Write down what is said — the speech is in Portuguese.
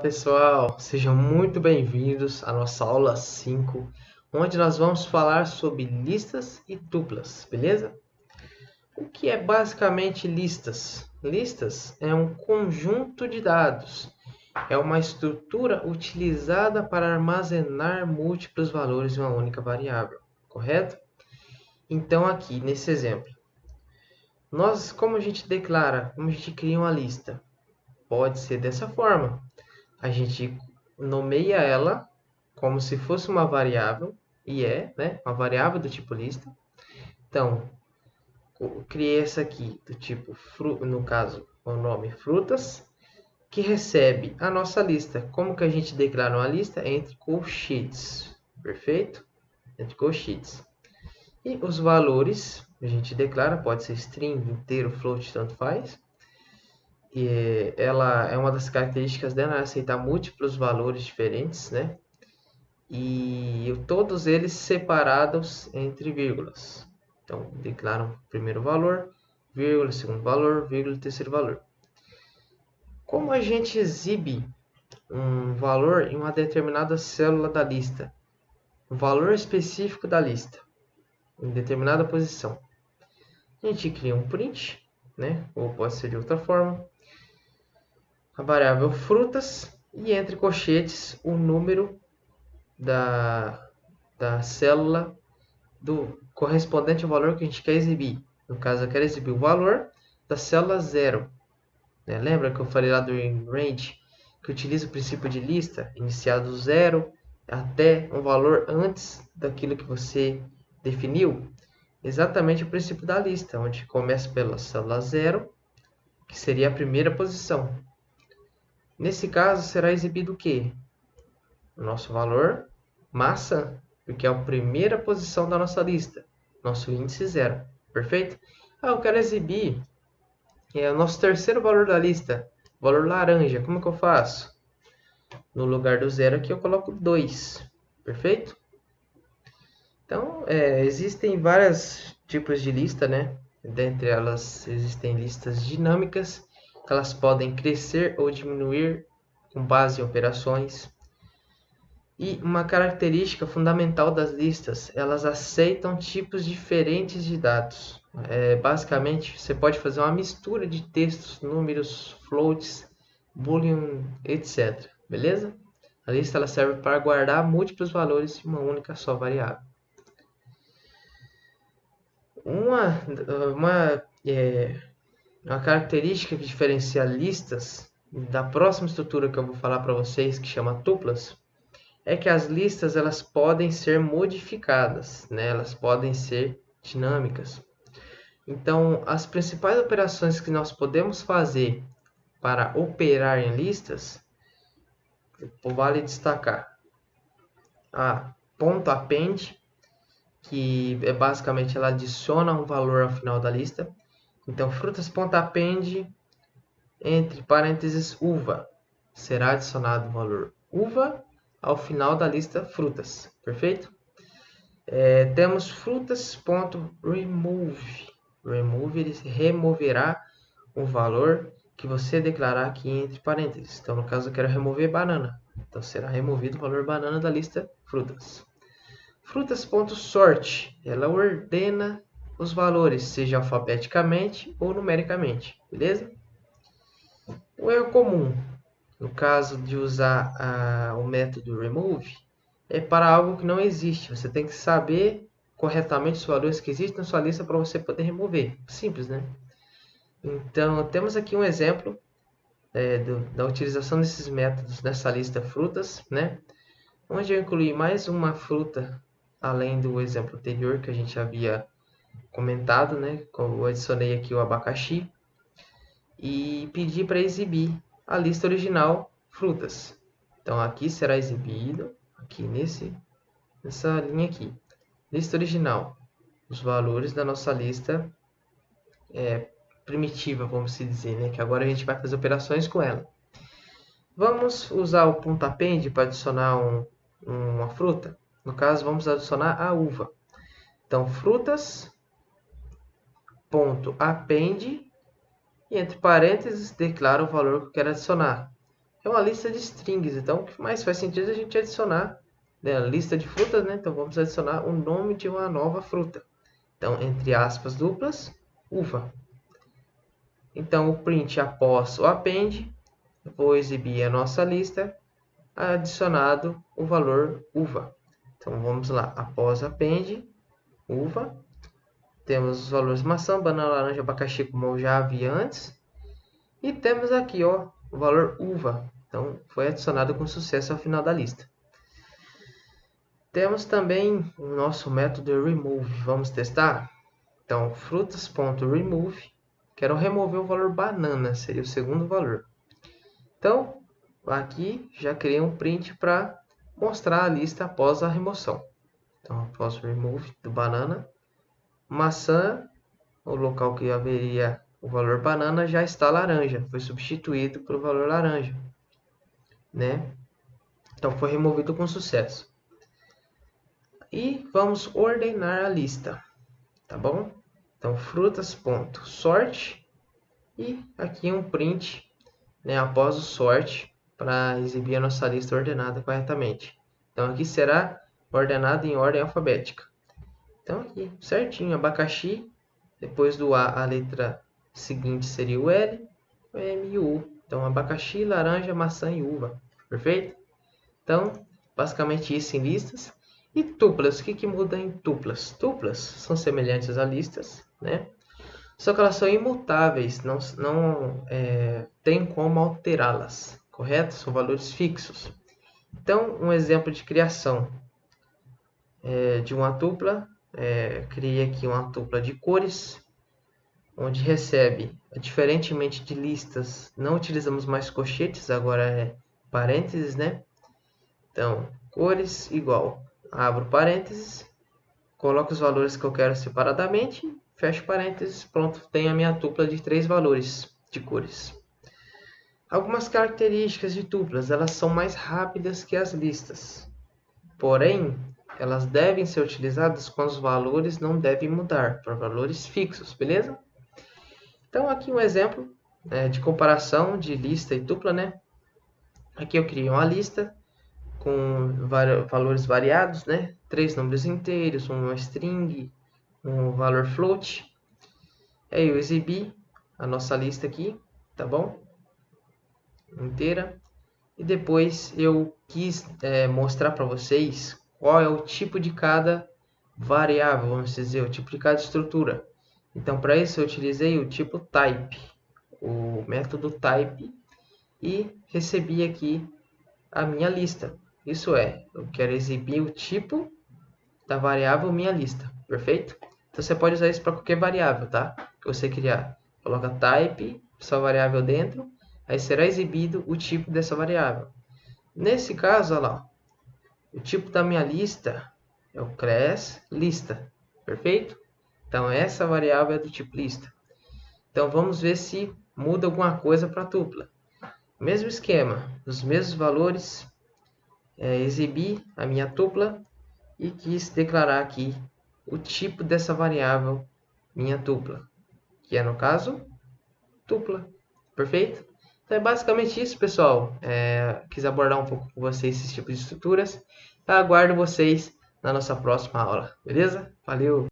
Pessoal, sejam muito bem-vindos à nossa aula 5, onde nós vamos falar sobre listas e tuplas, beleza? O que é basicamente listas? Listas é um conjunto de dados, é uma estrutura utilizada para armazenar múltiplos valores em uma única variável, correto? Então, aqui nesse exemplo, como a gente declara, como a gente cria uma lista? Pode ser dessa forma. A gente nomeia ela como se fosse uma variável, e né, uma variável do tipo lista. Então, eu criei essa aqui do tipo, no caso, o nome frutas, que recebe a nossa lista. Como que a gente declara uma lista? Entre colchetes, perfeito? Entre colchetes. E os valores, a gente declara, pode ser string, inteiro, float, tanto faz. E ela é uma das características dela, é aceitar múltiplos valores diferentes, né? E todos eles separados entre vírgulas. Então, declaram primeiro valor, vírgula, segundo valor, vírgula, terceiro valor. Como a gente exibe um valor em uma determinada célula da lista? Um valor específico da lista, em determinada posição. A gente cria um print, né? Ou pode ser de outra forma. A variável frutas e entre colchetes o número da célula do correspondente ao valor que a gente quer exibir. No caso, eu quero exibir o valor da célula 0. Né? Lembra que eu falei lá do range, que utiliza o princípio de lista, iniciado do 0 até um valor antes daquilo que você definiu? Exatamente o princípio da lista, onde começa pela célula 0, que seria a primeira posição. Nesse caso, será exibido o quê? O nosso valor massa, porque é a primeira posição da nossa lista, nosso índice 0, perfeito? Eu quero exibir o nosso terceiro valor da lista, valor laranja, como que eu faço? No lugar do 0 aqui eu coloco 2, perfeito? Então, existem vários tipos de lista, né? Dentre elas, existem listas dinâmicas, que elas podem crescer ou diminuir com base em operações. E uma característica fundamental das listas, elas aceitam tipos diferentes de dados. Basicamente, você pode fazer uma mistura de textos, números, floats, boolean, etc. Beleza? A lista ela serve para guardar múltiplos valores em uma única só variável. Uma característica que diferencia listas da próxima estrutura que eu vou falar para vocês, que chama tuplas, é que as listas elas podem ser modificadas, né? Elas podem ser dinâmicas. Então, as principais operações que nós podemos fazer para operar em listas, vale destacar a .append, que é basicamente ela adiciona um valor ao final da lista. Então, frutas.append entre parênteses uva, será adicionado o valor uva ao final da lista frutas, perfeito? Temos frutas.remove. Remove ele removerá o valor que você declarar aqui entre parênteses. Então, no caso, eu quero remover banana. Então, será removido o valor banana da lista frutas. Frutas.sort. Ela ordena os valores, seja alfabeticamente ou numericamente. Beleza? O erro comum, no caso de usar o método remove, é para algo que não existe. Você tem que saber corretamente os valores que existem na sua lista para você poder remover. Simples, né? Então, temos aqui um exemplo da utilização desses métodos nessa lista frutas, né? Onde eu incluí mais uma fruta, além do exemplo anterior que a gente havia comentado, né? Eu adicionei aqui o abacaxi e pedi para exibir a lista original frutas. Então, aqui será exibido, aqui nessa linha aqui, lista original, os valores da nossa lista primitiva, vamos dizer, né? Que agora a gente vai fazer operações com ela. Vamos usar o .append para adicionar uma fruta. No caso, vamos adicionar a uva. Então, frutas.append e entre parênteses declaro o valor que eu quero adicionar. é uma lista de strings, então o que mais faz sentido é a gente adicionar, né, a lista de frutas, né? Então vamos adicionar o nome de uma nova fruta. Então, entre aspas duplas, uva. Então, o print após o append, vou exibir a nossa lista, adicionado o valor uva. Então, vamos lá, após append, uva. Temos os valores maçã, banana, laranja, abacaxi, como eu já havia antes. E temos aqui, ó, o valor uva. Então, foi adicionado com sucesso ao final da lista. Temos também o nosso método remove. Vamos testar? Então, frutas.remove. Quero remover o valor banana, seria o segundo valor. Então, aqui já criei um print para mostrar a lista após a remoção. Então, após o remove do banana, maçã, o local que haveria o valor banana já está laranja, foi substituído por valor laranja, né? Então, foi removido com sucesso. E vamos ordenar a lista, tá bom? Então, frutas.sort e aqui um print, né, após o sort para exibir a nossa lista ordenada corretamente. Então, aqui será ordenado em ordem alfabética. Então, aqui certinho, abacaxi, depois do A, a letra seguinte seria o L, o M e o U. Então, abacaxi, laranja, maçã e uva. Perfeito? Então, basicamente isso em listas. E tuplas, o que muda em tuplas? Tuplas são semelhantes a listas, né? Só que elas são imutáveis, não tem como alterá-las, correto? São valores fixos. Então, um exemplo de criação de uma tupla, criei aqui uma tupla de cores, onde recebe, diferentemente de listas, não utilizamos mais colchetes, agora é parênteses, né? Então, cores igual, abro parênteses, coloco os valores que eu quero separadamente, fecho parênteses, pronto, tenho a minha tupla de 3 valores de cores. Algumas características de tuplas, elas são mais rápidas que as listas, porém, elas devem ser utilizadas quando os valores não devem mudar, para valores fixos, beleza? Então, aqui um exemplo de comparação de lista e tupla, né? Aqui eu criei uma lista com valores variados, né? 3 números inteiros, uma string, um valor float. Aí eu exibi a nossa lista aqui, tá bom? Inteira. E depois eu quis mostrar para vocês qual é o tipo de cada variável, vamos dizer, o tipo de cada estrutura. Então, para isso eu utilizei o tipo type, o método type, e recebi aqui a minha lista. Isso é, eu quero exibir o tipo da variável minha lista, perfeito? Então você pode usar isso para qualquer variável, tá? Que você criar. Coloca type, sua variável dentro, aí será exibido o tipo dessa variável. Nesse caso, olha lá, o tipo da minha lista é o class lista, perfeito? Então essa variável é do tipo lista. Então vamos ver se muda alguma coisa para a tupla. Mesmo esquema, os mesmos valores, exibi a minha tupla e quis declarar aqui o tipo dessa variável minha tupla, que é no caso tupla, perfeito? Então é basicamente isso, pessoal. Quis abordar um pouco com vocês esses tipos de estruturas. Aguardo vocês na nossa próxima aula, beleza? Valeu!